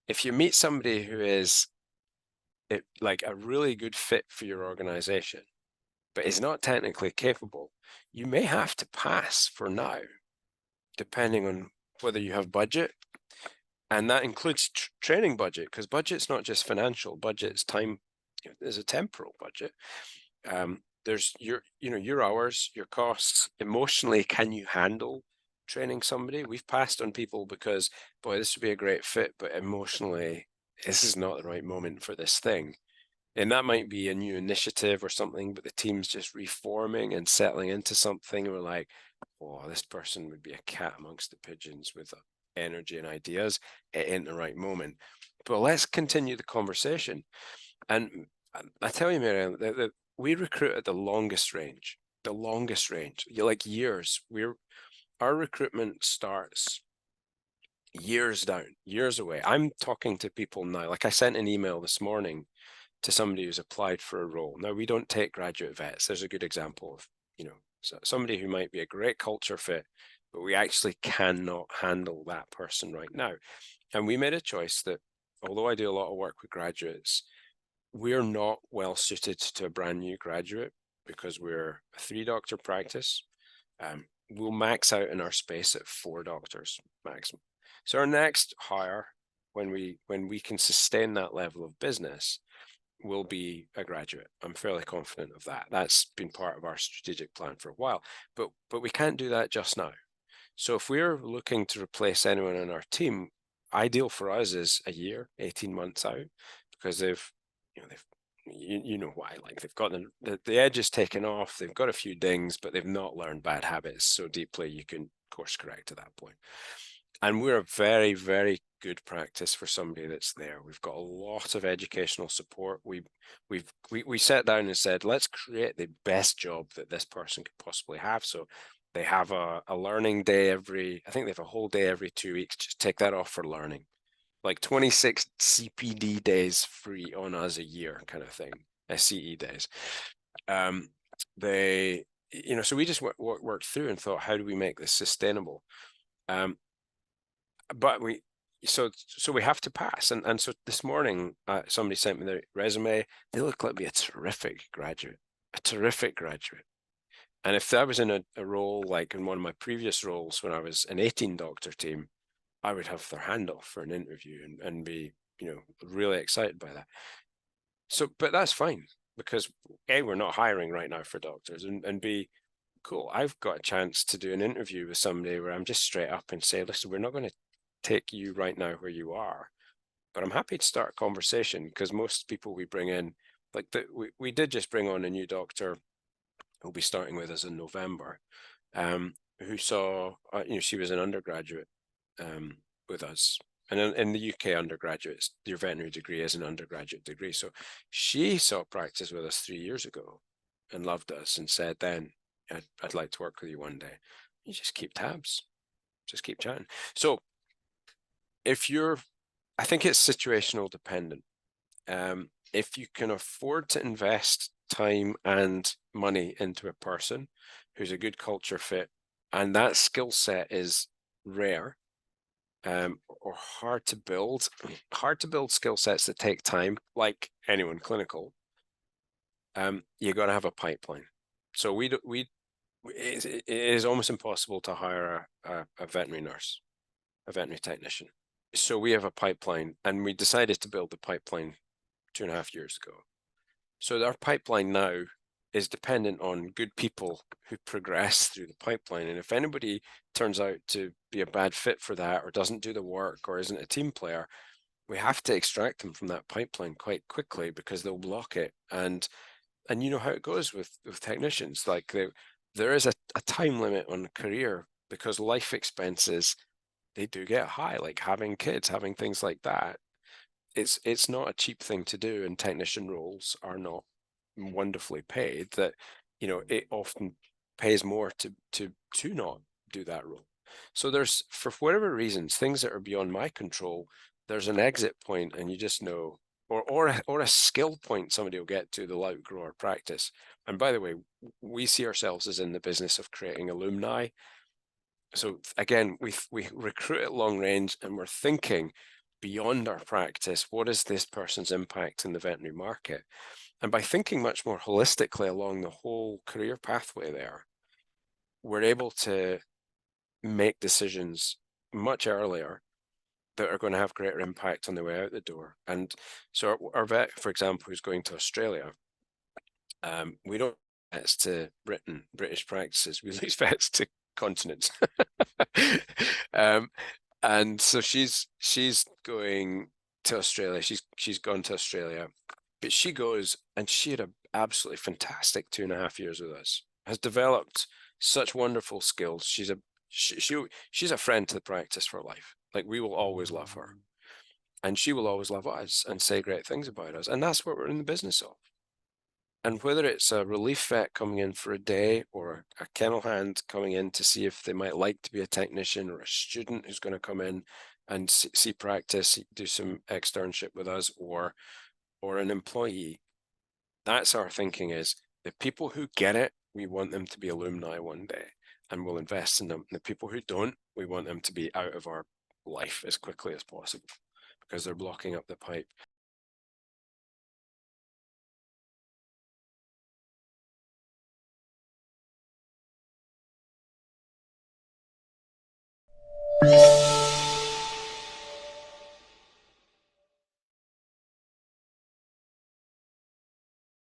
if you meet somebody who is like a really good fit for your organization, but is not technically capable, you may have to pass for now, depending on whether you have budget. And that includes training budget, because budget's not just financial, budget's time. There's a temporal budget. There's your hours, your costs. Emotionally, can you handle training somebody? We've passed on people because, boy, this would be a great fit, but emotionally, this is not the right moment for this thing. And that might be a new initiative or something, but the team's just reforming and settling into something. And we're like, oh, this person would be a cat amongst the pigeons with energy and ideas. It ain't the right moment. But let's continue the conversation. And I tell you, Marianne, that we recruit at the longest range. The longest range. You like years. Our recruitment starts years down, years away. I'm talking to people now. Like I sent an email this morning to somebody who's applied for a role. Now, we don't take graduate vets. There's a good example of, somebody who might be a great culture fit, but we actually cannot handle that person right now. And we made a choice that, although I do a lot of work with graduates, we're not well suited to a brand new graduate because we're a 3-doctor practice. We'll max out in our space at 4 doctors maximum. So our next hire, when we can sustain that level of business, will be a graduate. I'm fairly confident of that. That's been part of our strategic plan for a while, but we can't do that just now. So if we're looking to replace anyone on our team, ideal for us is a year, 18 months out, because they've why, like they've got the edges taken off, they've got a few dings, but they've not learned bad habits so deeply you can course correct to that point. And we're a very, very good practice for somebody that's there. We've got a lot of educational support. We sat down and said, let's create the best job that this person could possibly have. So they have a learning day I think they have a whole day every 2 weeks. Just take that off for learning. Like 26 CPD days free on us a year kind of thing, SCE days. So we just worked through and thought, how do we make this sustainable? But we have to pass. And so this morning, somebody sent me their resume. They look like me a terrific graduate. And if I was in a role like in one of my previous roles when I was an 18-doctor team, I would have their hand off for an interview and be, really excited by that. So, but that's fine because A, we're not hiring right now for doctors, and B, cool, I've got a chance to do an interview with somebody where I'm just straight up and say, listen, we're not going to take you right now where you are, but I'm happy to start a conversation because most people we bring in, like we did just bring on a new doctor who'll be starting with us in November, who saw, she was an undergraduate with us. And in the UK undergraduates, your veterinary degree is an undergraduate degree. So she saw practice with us 3 years ago and loved us and said, then I'd like to work with you one day. You just keep tabs, just keep chatting. So I think it's situational dependent. If you can afford to invest time and money into a person who's a good culture fit, and that skill set is rare, or hard to build skill sets that take time, like anyone clinical, you got to have a pipeline. So it is almost impossible to hire a veterinary nurse, a veterinary technician. So we have a pipeline, and we decided to build the pipeline 2.5 years ago. So our pipeline now is dependent on good people who progress through the pipeline. And if anybody turns out to be a bad fit for that, or doesn't do the work, or isn't a team player, we have to extract them from that pipeline quite quickly because they'll block it. And you know how it goes with technicians. Like there is a time limit on a career because life expenses, they do get high, like having kids, having things like that. It's not a cheap thing to do, and technician roles are not wonderfully paid. That it often pays more to not do that role. So there's, for whatever reasons, things that are beyond my control, there's an exit point, and you just know, or a skill point somebody will get to, they'll outgrow our practice. And by the way, we see ourselves as in the business of creating alumni. So again, we recruit at long range, and we're thinking beyond our practice, what is this person's impact in the veterinary market? And by thinking much more holistically along the whole career pathway there, we're able to make decisions much earlier that are going to have greater impact on the way out the door. And so our vet, for example, who's going to Australia, we don't vets to British practices, we lose vets to continents. And so she's going to Australia. She's gone to Australia, but she goes and she had an absolutely fantastic 2.5 years with us. Has developed such wonderful skills. She's a friend to the practice for life. Like, we will always love her, and she will always love us and say great things about us. And that's what we're in the business of. And whether it's a relief vet coming in for a day or a kennel hand coming in to see if they might like to be a technician, or a student who's going to come in and see practice, do some externship with us, or an employee, that's our thinking, is the people who get it, we want them to be alumni one day, and we'll invest in them. And the people who don't, we want them to be out of our life as quickly as possible, because they're blocking up the pipe.